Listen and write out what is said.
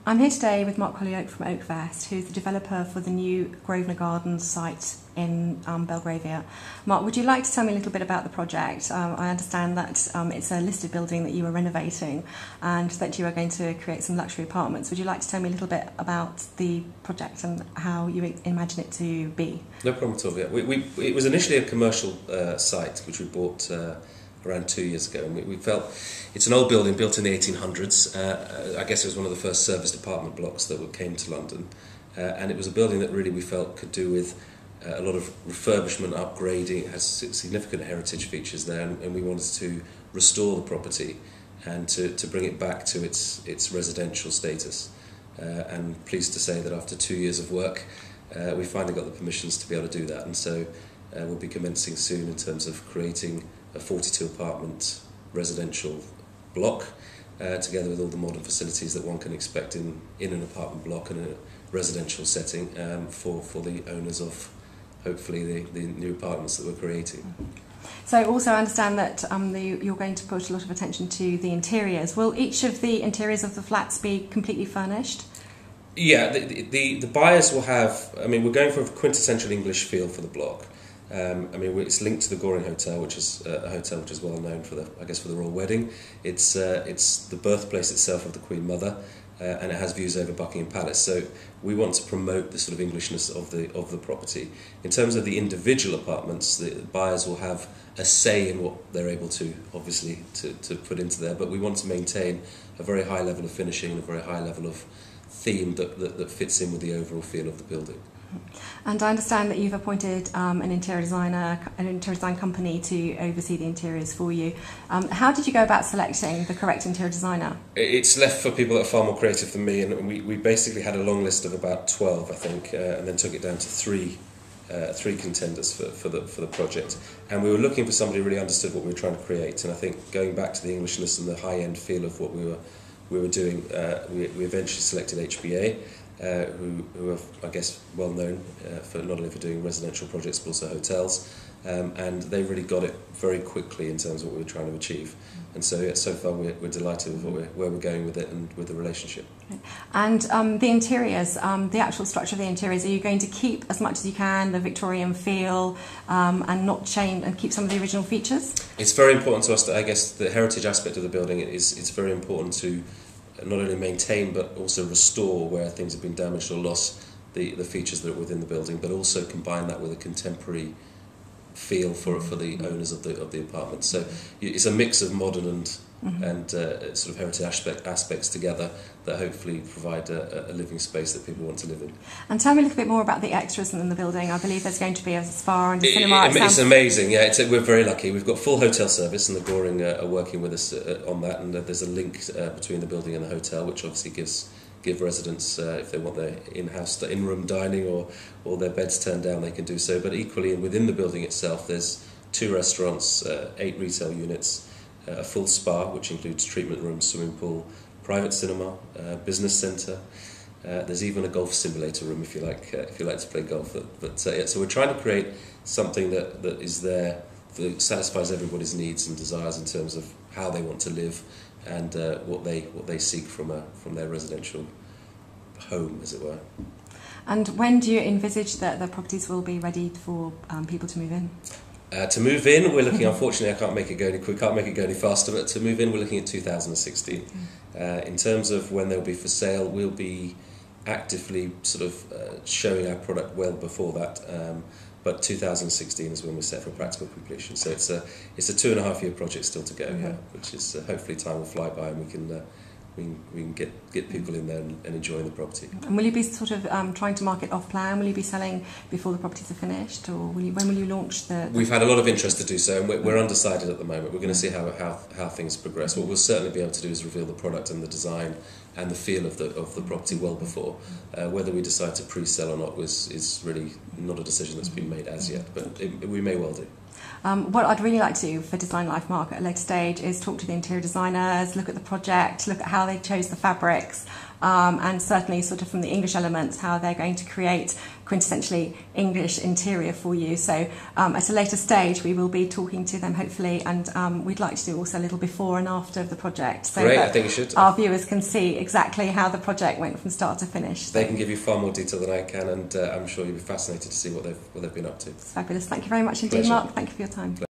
I'm here today with Mark Holyoake from Oakvest, who's the developer for the new Grosvenor Gardens site in Belgravia. Mark, would you like to tell me a little bit about the project? I understand that it's a listed building that you are renovating and that you are going to create some luxury apartments. Would you like to tell me a little bit about the project and how you imagine it to be? No problem at all. Yeah. It was initially a commercial site which we bought around 2 years ago, and we felt it's an old building built in the 1800s. I guess it was one of the first serviced apartment blocks that came to London, and it was a building that really we felt could do with a lot of refurbishment, upgrading. It has significant heritage features there, and we wanted to restore the property and to bring it back to its residential status. And pleased to say that after 2 years of work, we finally got the permissions to be able to do that, and so we'll be commencing soon in terms of creating a 42 apartment residential block, together with all the modern facilities that one can expect in an apartment block and a residential setting, for the owners of hopefully the new apartments that we're creating. So also I understand that you're going to put a lot of attention to the interiors. Will each of the interiors of the flats be completely furnished? Yeah, the buyers will have, we're going for a quintessential English feel for the block. It's linked to the Goring Hotel, which is a hotel which is well known for the royal wedding. It's the birthplace itself of the Queen Mother, and it has views over Buckingham Palace. So we want to promote the sort of Englishness of the property. In terms of the individual apartments, the buyers will have a say in what they're able to, obviously, to put into there. But we want to maintain a very high level of finishing and a very high level of theme that fits in with the overall feel of the building. And I understand that you've appointed an interior design company to oversee the interiors for you. How did you go about selecting the correct interior designer? It's left for people that are far more creative than me, and we basically had a long list of about 12, I think, and then took it down to three contenders for the project. And we were looking for somebody who really understood what we were trying to create. And I think going back to the Englishness and the high-end feel of what we were doing, we eventually selected HBA. Who are, I guess, well known for not only for doing residential projects but also hotels, and they really got it very quickly in terms of what we were trying to achieve. And so far we're delighted with where we're going with it and with the relationship. And the interiors, the actual structure of the interiors, are you going to keep as much as you can the Victorian feel and not change and keep some of the original features? It's very important to us that, I guess, the heritage aspect of the building it's very important to not only maintain but also restore where things have been damaged or lost, the features that are within the building, but also combine that with a contemporary feel for the owners of the apartment. So it's a mix of modern and sort of heritage aspects together that hopefully provide a living space that people want to live in. And tell me a little bit more about the extras in the building. I believe there's going to be a spa and a cinema. It's amazing, yeah. We're very lucky. We've got full hotel service, and the Goring are working with us on that, and there's a link between the building and the hotel, which obviously give residents, if they want their in-room dining or their beds turned down, they can do so. But equally, within the building itself, there's 2 restaurants, 8 retail units, a full spa, which includes treatment rooms, swimming pool, private cinema, business centre. There's even a golf simulator room if you like to play golf. So we're trying to create something that is there that satisfies everybody's needs and desires in terms of how they want to live and what they seek from their residential home, as it were. And when do you envisage that the properties will be ready for people to move in? To move in, we're looking, unfortunately I can't make it go any faster, but to move in we're looking at 2016. In terms of when they'll be for sale, we'll be actively sort of showing our product well before that, but 2016 is when we're set for practical completion. So it's a 2.5-year project still to go, which is hopefully time will fly by and we can get people in there and enjoying the property. And will you be sort of trying to market off plan? Will you be selling before the properties are finished, or when will you launch the? We've had a lot of interest to do so, and we're undecided at the moment. We're going to see how things progress. What we'll certainly be able to do is reveal the product and the design and the feel of the property well before. Whether we decide to pre-sell or not is really not a decision that's been made as yet, but we may well do. What I'd really like to do for Design Life, Mark, at a later stage is talk to the interior designers, look at the project, look at how they chose the fabrics, and certainly sort of from the English elements, how they're going to create quintessentially English interior for you. So at a later stage we will be talking to them hopefully, and we'd like to do also a little before and after of the project, so Great, that I think you should. our viewers can see exactly how the project went from start to finish. They can give you far more detail than I can, and I'm sure you'll be fascinated to see what they've been up to. It's fabulous. Thank you very much indeed, Pleasure. Mark. Thank you for your time.